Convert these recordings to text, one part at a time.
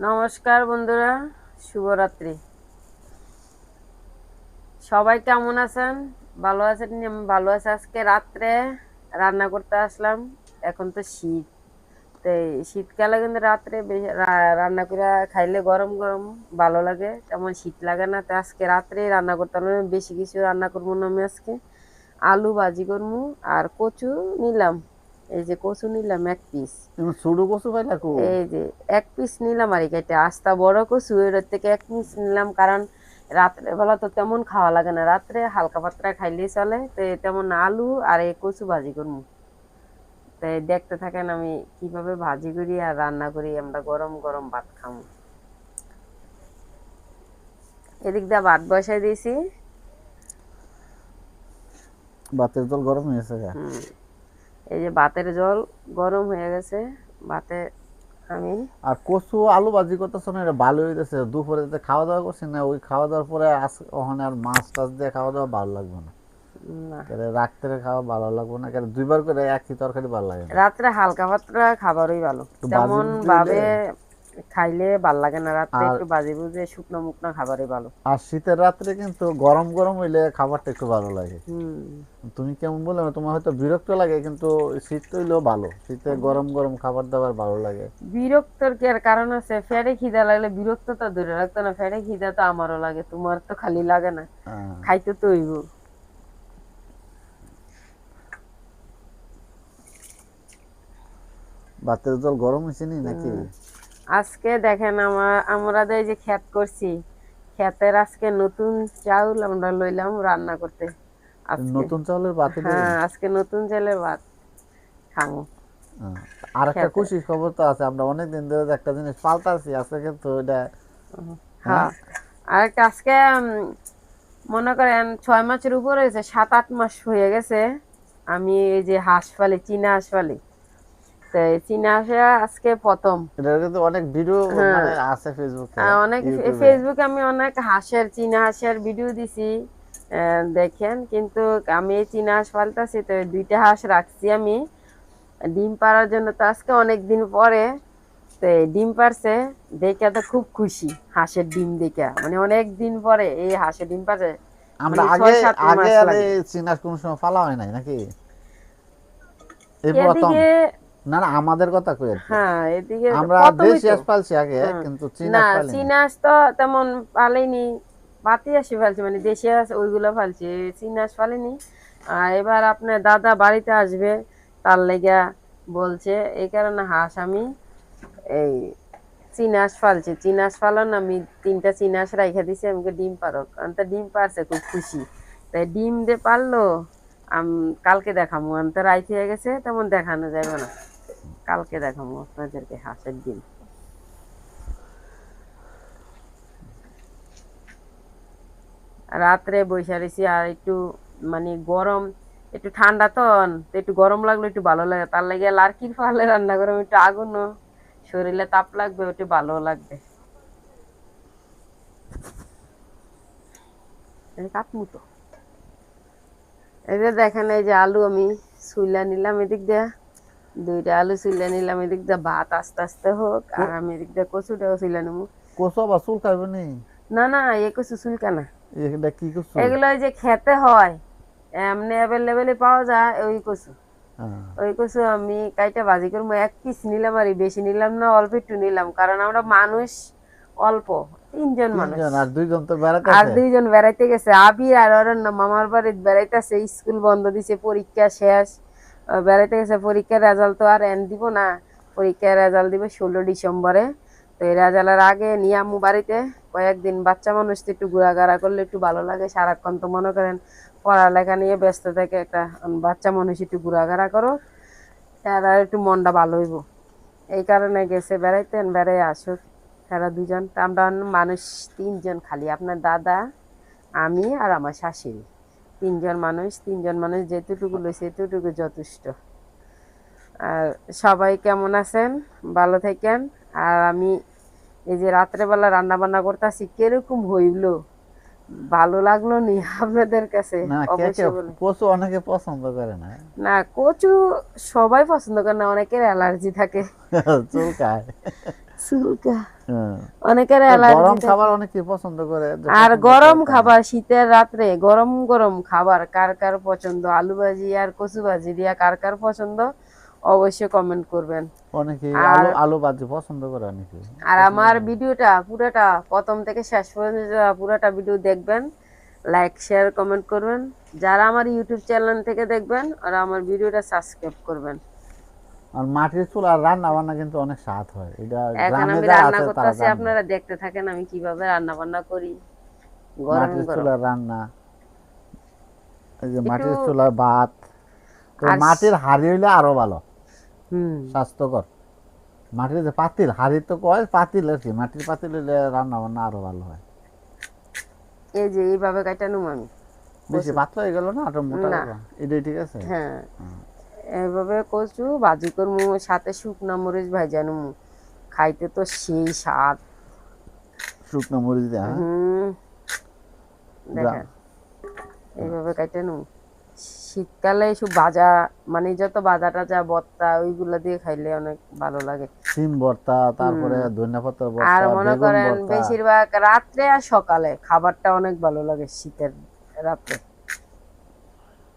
নমস্কার বন্ধুরা, শুভরাত্রি। সবাই কেমন আছেন? ভালো আছেন? আমি ভালো আছি। আজকে রাত্রে রান্না করতে আসলাম। এখন তো শীত, তো এই শীতকালে কিন্তু রাত্রে রান্না করে খাইলে গরম গরম ভালো লাগে, তেমন শীত লাগে না। তো আজকে রাত্রে রান্না করতে হলে বেশি কিছু রান্না করবো না। আমি আজকে আলু ভাজি করবো আর কচু নিলাম। এই যে কচু নিলাম 1 পিস। তুমি ছোট কচু পাইলা কো? এই যে 1 পিস নিলাম আর কেটে আস্তা বড় কচু এর থেকে 1 পিস নিলাম, কারণ রাত্রে বেলা তো তেমন খাওয়া লাগে না, রাত্রে হালকা পাতলা খাইলেই চলে। তো তেমন আলু আর এই কচু ভাজি করবো। তো দেখতে থাকেন আমি কিভাবে ভাজি করি আর রান্না করি, আমরা গরম গরম ভাত খাবো। এদিক দিয়ে ভাত বসাই দিয়েছি। ভাতের জল গরম হয়েছে গা? হুম, এই যে ভাতের জল গরম হয়ে গেছে। ভাতে আমি আর কচু আলু ভাজি করতেছ না, এটা ভালো হইতেছে। দুপুরে যে খাওয়া দাওয়া করছি না, ওই খাওয়া দাওয়ার পরে ওখানে আর মাছ টাছ দিয়ে খাওয়া দাওয়া ভালো লাগবে না। না, রাত্রে খাওয়া ভালো লাগবে না, কেন দুইবার করে একই তরকারি ভালো লাগে না। রাত্রে হালকা পাতলা খাবারই ভালো। একটু ভাজি তেমন বুঝি হইলে। ভাবে খাইলে ভাল লাগে না, রাত্রে আর একটু বাজে বুঝে শুকনো মুকনো খাবারই ভালো। আর শীতের রাত্রে কিন্তু গরম গরম হইলে খাবারটা একটু ভালো লাগে। হুম। তুমি কেমন বললে না, তোমার হয়তো বিরক্ত লাগে, কিন্তু শীত হইলেও ভালো, শীতে গরম গরম খাবার দাবার ভালো লাগে। বিরক্তর কি আর কারণ আছে? ফেরে খিদা লাগলে বিরক্ত তো দূরে রাখতো না, ফেরে খিদা তো আমারও লাগে, তোমার তো খালি লাগে না। আহ, খাইতে তো হইব। ভাতের জল গরম হয়েছে নি নাকি? হুম। আজকে দেখেন আমরা যে ক্ষেত করছি, ক্ষেতের আজকে নতুন চাউল আমরা লইলাম রান্না করতে আজকে। নতুন চাউলের ভাত হইলো? হ্যাঁ, আজকে নতুন চালের ভাত খামো আর একটা খেতে। খুশির খবর তো আছে, আমরা অনেক দিন ধরে একটা জিনিস পাল্টাছি আছে, কিন্তু এটা। হ্যাঁ। হ্যাঁ, আর একটা আজকে মনে করেন 6 মাসের উপরে হয়েছে, 7-8 মাস হয়ে গেছে। আমি এই যে হাঁস পালি, চীনা হাঁস পালি। তো এই চীনা হাঁসে আজকে প্রথম। এটা কিন্তু অনেক ভিডিও হ্যাঁ, মানে আছে ফেসবুকে, অনেক ইউটিউবে। ফেসবুকে আমি অনেক হাঁসের, চীনা হাঁসের ভিডিও দিছি। দেখেন, কিন্তু আমি এই চীনা হাঁস পালতাছি, তো এই 2টা হাঁস রাখছি আমি ডিম পাড়ার জন্য। তো আজকে অনেক দিন পরে তো এই ডিম পারছে, দেখে তো খুব খুশি। হাঁসের ডিম দেখে, মানে অনেক দিন পরে এই হাঁসের ডিম পারছে, আমরা মানে আগে 6-7 আগে মাস আর লাগে। এই চীনার কোনো সময় পালা হয় নাই নাকি? এই প্রথম? এদিকে, না না, আমাদের কথা কই আর কি। হ্যাঁ এদিকে আমরা প্রথমই দেশি তো। হাঁস পালছি আগে, হুম। কিন্তু না, চীনাস পালিনি। চীনা হাঁস তো তেমন পালিনি, পাতি হাঁসই ফালছি, মানে দেশি হাঁস ওইগুলো ফালছি, চীনা হাঁস ফালিনি। এবার আপনার দাদা বাড়িতে আসবে, তার লেগা বলছে, এই কারণে হাঁস আমি এই চীনা হাঁস ফালছি। চীনা হাঁস ফালান আমি 3টা চীনা হাঁস রাইখা দিছি, আমাকে ডিম পারক, কারণ তা ডিম পারছে, খুব খুশি। তাই ডিম দিয়ে পারলো। কালকে দেখামু, আমি তো রাইত হয়ে গেছে, তেমন দেখানো যাবে না। কালকে দেখাবো আপনাদেরকে হাঁসের ডিম। রাত্রে বইসা রয়েছি, আর একটু মানে গরম, একটু ঠান্ডা তো, তো একটু গরম লাগলো একটু ভালো লাগে, তার লাগে লার্কির ফালে রান্না করবো, একটু আগুনও শরীরে তাপ লাগবে, একটু ভালো লাগবে। কাটমু তো। এই যে দেখেন, এই যে আলু আমি সুইলা নিলাম এদিক দিয়ে, 2টা আলু সুইলা নিলাম এদিক দিয়ে, ভাত আস্তে আস্তে হোক, আর আমি এদিক দিয়ে কচুটাও সুইলা নেবো। কচু আবার চুল খাইবে নি? না না, এ কচু চুলকা না। এটা কি কচু? এগুলো ওই যে খেতে হয়, এমনি অ্যাভেলেবেলে পাওয়া যায় ওই কচু। হ্যাঁ। ওই কচু আমি কাইটা ভাজি করবো। 1 পিস নিলাম, আর বেশি নিলাম না, অল্প একটু নিলাম, কারণ আমরা মানুষ অল্প, 3জন মানুষ। তিনজন, আর দুইজন তো আর বেড়াতেছে। 2জন বেড়াইতে গেছে, আবি আর অরণ্য মামার বাড়িতে বেড়াইতেছে, স্কুল বন্ধ দিছে, পরীক্ষা শেষ। বেড়াইতে গেছে, পরীক্ষার রেজাল্ট তো আর এন দিব না। পরীক্ষার রেজাল্ট দিবে 16 ডিসেম্বরে। তো এই রেজাল্টের আগে নিয়ে আমু বাড়িতে কয়েকদিন, বাচ্চা মানুষ তো একটু ঘোরাঘাড়া করলে একটু ভালো লাগে, সারাক্ষণ তো মনে করেন পড়ালেখা নিয়ে ব্যস্ত থাকে, একটা বাচ্চা মানুষ একটু ঘোরাঘাড়া করো, তারা একটু মনটা ভালো হইব। এই কারণে গেছে বেড়াইতে, বেড়াই আসুক তারা 2জন। তা আমরা মানুষ 3জন, খালি আপনার দাদা, আমি আর আমার শাশুড়ি, 3জন মানুষ। 3জন মানুষ যেটুকু লইছে এতটুকু যথেষ্ট। আর সবাই কেমন আছেন? ভালো থাকেন। আর আমি এই যে রাত্রেবেলা রান্না বান্না করতেছি, কিরকম হইলো, ভালো লাগলো নি আপনাদের কাছে? না, কে কে অবশ্যই বলে। কচু অনেকে পছন্দ করে না। না, কচু সবাই পছন্দ করে না, অনেকের অ্যালার্জি থাকে। চুল খায়। চুলকা হ্যাঁ। অনেকের তো অ্যালার্জি গরম থাকে। খাবার অনেকে পছন্দ করে, যে আর পছন্দ গরম করে তা না। খাবার শীতের রাত্রে গরম গরম খাবার কার কার পছন্দ, আলু ভাজি আর কচু ভাজি দিয়া কার কার পছন্দ অবশ্যই কমেন্ট করবেন। অনেকে আর আলু আলু ভাজি পছন্দ করে, অনেকে আর পছন্দ আমার করে না। ভিডিওটা পুরোটা প্রথম থেকে শেষ পর্যন্ত পুরোটা ভিডিও দেখবেন, লাইক শেয়ার কমেন্ট করবেন। যারা আমার ইউটিউব চ্যানেল থেকে দেখবেন আর আমার ভিডিওটা সাবস্ক্রাইব করবেন। আর মাটির চুলার রান্না বান্না কিন্তু অনেক স্বাদ হয়, এটা এখন গ্রামে আমি যারা রান্না আছে তারা করতেছি, জানবে। আপনারা দেখতে থাকেন আমি কিভাবে রান্না বান্না করি গরম মাটির গরম। চুলার রান্না, এই যে একটু মাটির চুলার ভাত, তো আর মাটির হাঁড়ি হইলে আরো ভালো, হুম স্বাস্থ্যকর। মাটির যে পাতিল, হাঁড়ি তো কয় পাতিল আর কি, মাটির পাতিল হইলে রান্না বান্না আরো ভালো হয়। এই যে এইভাবে কাটা নুম আমি বেশি কচু, পাতলা হয়ে গেল না, ওটা মোটা না গেল, এটাই ঠিক আছে। হ্যাঁ হুম। এইভাবে কচু ভাজি করমু, সাথে শুকনা মরিচ ভাজা নুমু, খাইতে তো সেই স্বাদ। শুকনো মরিচ দেওয়া, হ্যাঁ। হুম গ্রাম, দেখেন এইভাবে কাটে নুম। শীতকালে এসব ভাজা মানে যত ভাজা টাজা ভর্তা ওইগুলো দিয়ে খাইলে অনেক ভালো লাগে। সিম ভর্তা, হুম তারপরে ধনিয়া পাতার আর ভর্তা, মনে বেগুন করেন ভর্তা। বেশিরভাগ রাত্রে আর সকালে খাবারটা অনেক ভালো লাগে শীতের রাত্রে।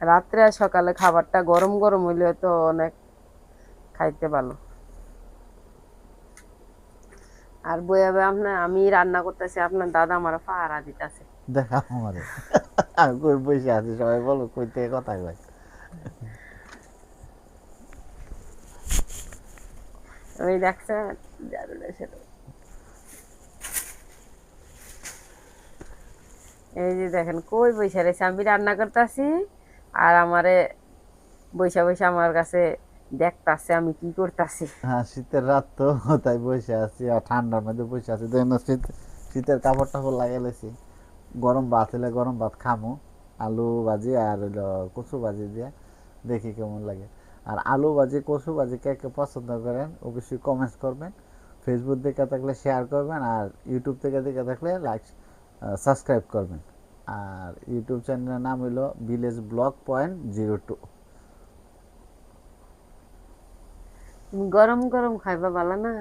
রাত্রে আর সকালে খাবারটা গরম গরম হইলে তো অনেক খাইতে ভালো। আর বইয়াবে আপনার আমি রান্না করতেছি, আপনার দাদা আমার পাহারা দিতেছে। দেখা আমারে, আমি কই বসে আছি, সবাই বলো কই থেকে কথা কয়। ওই দেখছেন জারুলের সাথে। এই যে দেখেন কই বৈশা রয়েছে, আমি রান্না করতেছি আর আমারে বৈশা বৈশা আমার কাছে দেখতাছে আমি কি করতেছি। হ্যাঁ, শীতের রাত তো, তাই বসে আছি, আর ঠান্ডার মধ্যে বসে আছি, দেখেন না, শীতের কাপড় টাপড় লাগিয়ে লেছি। গরম ভাত হলে গরম ভাত খামো, আলু ভাজি আর হইলো কচু ভাজি দিয়ে, দেখি কেমন লাগে। আর আলু ভাজি কচু ভাজি কে কে পছন্দ করেন অবশ্যই কমেন্টস করবেন। ফেসবুক দেখে থাকলে শেয়ার করবেন, আর ইউটিউব থেকে দেখে থাকলে লাইক সাবস্ক্রাইব করবেন। আর ইউটিউব চ্যানেলের নাম হইলো ভিলেজ ব্লগ পয়েন্ট 02। গরম গরম খাইবা ভালো না।